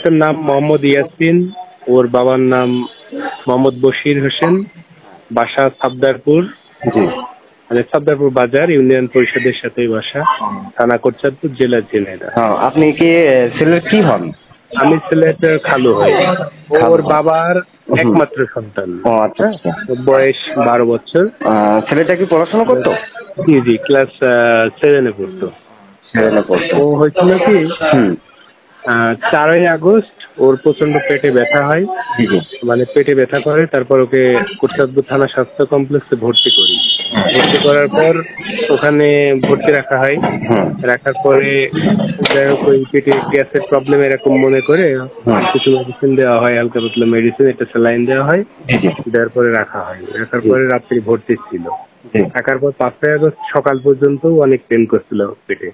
বাচ্চার নাম মোহাম্মদ ইয়াসিন, ওর বাবার নাম মোহাম্মদ বশির হোসেন, বাসা সাবদারপুর, মানে সাবদারপুর বাজার, ইউনিয়ন পরিষদের সাথে বাসা, থানা কোটচাঁদপুর, জেলা ঝিনাইদহ। আপনি কি ছেলের কি হন? আমি ছেলেটার খালু হই, ওর বাবার একমাত্র সন্তান। আচ্ছা, বয়স 12 বছর। ছেলেটা কি পড়াশোনা করতো? জি, ক্লাস 7-এ পড়তো। ও হয়েছিল কি 4ই আগস্ট ওর প্রচন্ড পেটে ব্যথা হয়, মানে পেটে ব্যথা করে, তারপর ওকে কোটচাঁদপুর থানা স্বাস্থ্য কমপ্লেক্সে ভর্তি করি। ভর্তি করার পর ওখানে ভর্তি রাখা হয়। রাখার পরে যাই হোক ওই পেটে গ্যাসের প্রবলেম এরকম মনে করে কিছু মেডিসিন দেওয়া হয়, হালকা পাতলা মেডিসিন, একটা স্যালাইন দেওয়া হয়, দেওয়ার পরে রাখা হয়। রাখার পরে রাত্রি ভর্তি ছিল। থাকার পর 5ই আগস্ট সকাল পর্যন্ত অনেক পেন করছিল পেটে।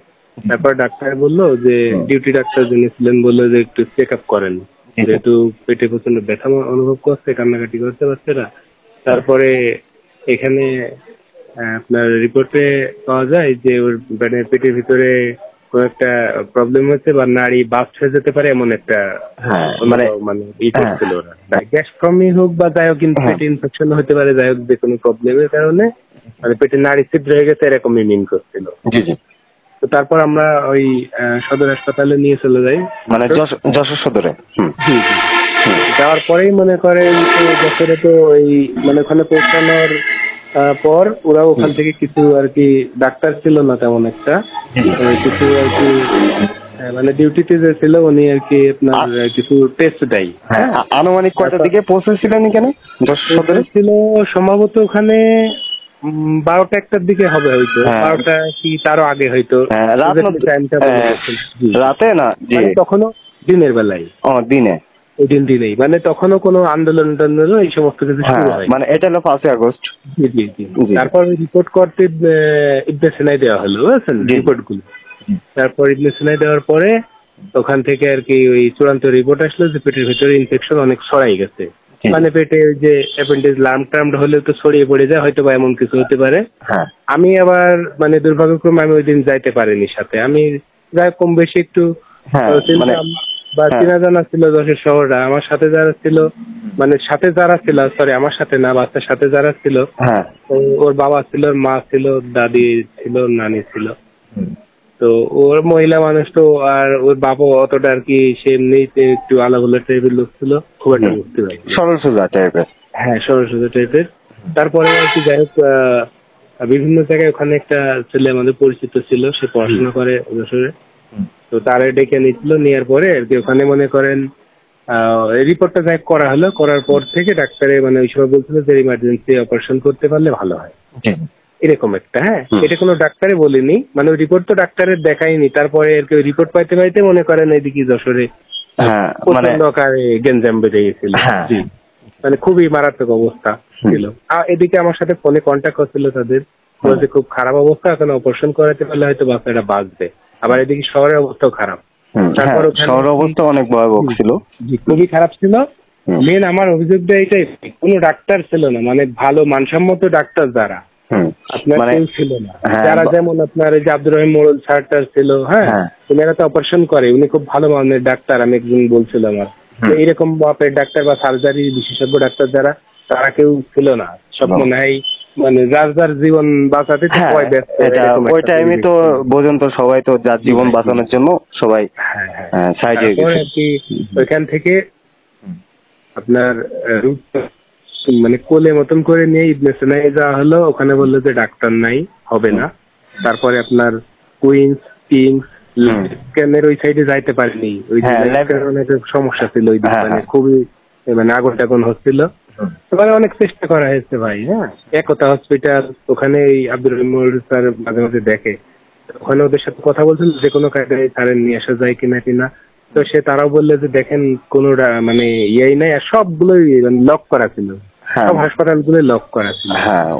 তারপর ডাক্তার বললো যে, ডিউটি ডাক্তার যিনি ছিলেন বললো যে একটু চেক আপ করেন, যেহেতু পেটে প্রচন্ড ব্যথা অনুভব করছে, কান্নাকাটি করতে বাচ্চারা। তারপরে এখানে আপনার রিপোর্টে পাওয়া যায় যে ওর মানে পেটের ভিতরে কোন একটা প্রবলেম হচ্ছে বা নাড়ি বাস্ট হয়ে যেতে পারে, এমন একটা মানে করছিল ওরা। গ্যাস ফর্মই হোক বা যাই হোক, কিন্তু পেটে ইনফেকশন হতে পারে, যাই হোক যে কোনো প্রবলেমের কারণে মানে পেটে নাড়ি ছিদ্র হয়ে গেছে, এরকমই মিন করছিল। তো তারপর আমরা ওই সদর হাসপাতালে নিয়ে চলে যাই, মানে যশোর সদরে। যাওয়ার পরেই মনে করেন যশোরে তো ওই মানে ওখানে পৌঁছানোর পর ওরা ওখান থেকে কিছু আর কি ডাক্তার ছিল না তেমন একটা, কিছু আর কি মানে ডিউটিতে যে ছিল উনি আর কি আপনার কিছু টেস্ট দেয়। আনুমানিক কয়টার দিকে পৌঁছেছিলেন এখানে? যশোর সদরে ছিল সম্ভবত ওখানে 12টা-1টার দিকে হবে হয়তো, 12টা কি তারও আগে হয়তো। রাতে না, তখনও দিনের বেলায়। দিনে, ওই দিনেই, মানে তখনও কোনো আন্দোলন এই সমস্ত কিছু শুরু হয়, মানে এটা হলো 5ই আগস্ট। জি। তারপর রিপোর্ট করতে ইবনে সিনাই দেওয়া হলো, বুঝছেন, রিপোর্ট গুলো। তারপর ইবনে সিনাই দেওয়ার পরে ওখান থেকে আর কি ওই চূড়ান্ত রিপোর্ট আসলো যে পেটের ভিতরে ইনফেকশন অনেক ছড়াই গেছে, মানে পেটে যে অ্যাপেন্ডিক্স লাম্প টাম্প হলে তো ছড়িয়ে পড়ে যায়, হয়তো বা এমন কিছু হতে পারে। আমি আবার মানে দুর্ভাগ্যক্রমে আমি ওই দিন যাইতে পারিনি সাথে। আমি যাই কম বেশি একটু বা চেনা জানা ছিল যশোর শহরটা। আমার সাথে যারা ছিল, মানে সাথে যারা ছিল, সরি আমার সাথে না, বাচ্চার সাথে যারা ছিল, ওর বাবা ছিল, মা ছিল, দাদি ছিল, নানি ছিল। তো ওর মহিলা মানুষ তো, আর ওর বাবা অতটা আর কি সে এমনিতে একটু আলাদা টাইপের লোক ছিল, খুব একটা বুঝতে পারি, সরল সোজা টাইপের। সরল সোজা টাইপের। তারপরে আর কি যাই হোক বিভিন্ন জায়গায় ওখানে একটা ছেলে আমাদের পরিচিত ছিল, সে পড়াশোনা করে যশোরে। তো তারে ডেকে নিচ্ছিল, নেওয়ার পরে আর কি ওখানে মনে করেন রিপোর্টটা যাই করা হলো। করার পর থেকে ডাক্তারে মানে ওই সময় বলছিল যে ইমার্জেন্সি অপারেশন করতে পারলে ভালো হয়, এরকম একটা। এটা কোনো ডাক্তারে বলেনি, মানে ওই রিপোর্ট তো ডাক্তারের দেখায়নি। তারপরে আর কি ওই রিপোর্ট পাইতে পাইতে মনে করেন এইদিকে যশোরে প্রচন্ড আকারে গেঞ্জাম বেড়ে গেছিল, মানে খুবই মারাত্মক অবস্থা ছিল। এদিকে আমার সাথে ফোনে কন্ট্যাক্ট করছিল তাদের, বলছে খুব খারাপ অবস্থা, এখন অপারেশন করাতে পারলে হয়তো বাচ্চাটা বাঁচবে। আবার এদিকে শহরের অবস্থাও খারাপ। তারপর শহরের অবস্থা অনেক ভয়াবহ ছিল, খুবই খারাপ ছিল। মেন আমার অভিযোগটা এটাই, কোনো ডাক্তার ছিল না, মানে ভালো মানসম্মত ডাক্তার যারা আপনার কেউ ছিল না। যারা যেমন আপনার এই যে আব্দুর রহিম মোড়ল স্যার ছিল, উনারা তো অপারেশন করে, উনি খুব ভালো মানের ডাক্তার। আমি একজন বলছিল আমার, এইরকম মাপের ডাক্তার বা সার্জারি বিশেষজ্ঞ ডাক্তার যারা, তারা কেউ ছিল না। সব মনে হয় মানে যার যার জীবন বাঁচাতে ওই টাইমে তো বোঝেন তো, সবাই তো যার জীবন বাঁচানোর জন্য সবাই সাইডে গেছে। ওইখান থেকে আপনার মানে কোলে মতন করে নিয়ে ইবনে সিনাই যাওয়া হলো। ওখানে বললো যে ডাক্তার নাই, হবে না। তারপরে আপনার কুইন্স, কিংস, স্ক্যানের ওই সাইডে যাইতে পারিনি, ওই অনেক সমস্যা ছিল ওই দিন, মানে খুবই মানে আগুন টাগুন হচ্ছিল। মানে অনেক চেষ্টা করা হয়েছে ভাই। একতা হসপিটাল, ওখানে আব্দুর রহিম স্যার মাঝে মাঝে দেখে, ওখানে ওদের সাথে কথা বলছিল যে কোনো কায়দায় স্যারের নিয়ে আসা যায় কিনা। তো তারাও বললে যে দেখেন কোনো মানে ইয়েই নাই, আর সবগুলোই লক করা ছিল, সব হাসপাতাল গুলো লক করা ছিল।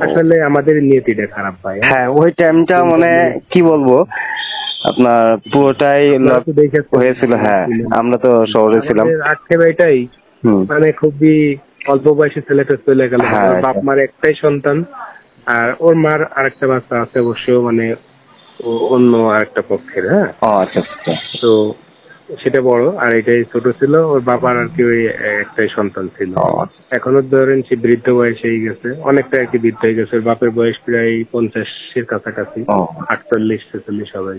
আসলে আমাদের নিয়তিটা খারাপ ভাই। ওই টাইমটা মানে কি বলবো আপনার পুরোটাই হয়েছিল। আমরা তো শহরে ছিলাম। আজকে এটাই মানে খুবই অল্প বয়সী ছেলেটা চলে গেল। বাপ মার একটাই সন্তান, আর ওর মার আরেকটা বাচ্চা আছে অবশ্য, মানে অন্য আরেকটা পক্ষের। তো সেটা বড়, আর এটাই ছোট ছিল। ওর বাবার আর কি ওই একটাই সন্তান ছিল। এখনো ধরেন সে বৃদ্ধ বয়সেই গেছে, অনেকটা আর কি বৃদ্ধ হয়ে গেছে। ওর বাপের বয়স প্রায় 50-এর কাছাকাছি, 48-46 হবে।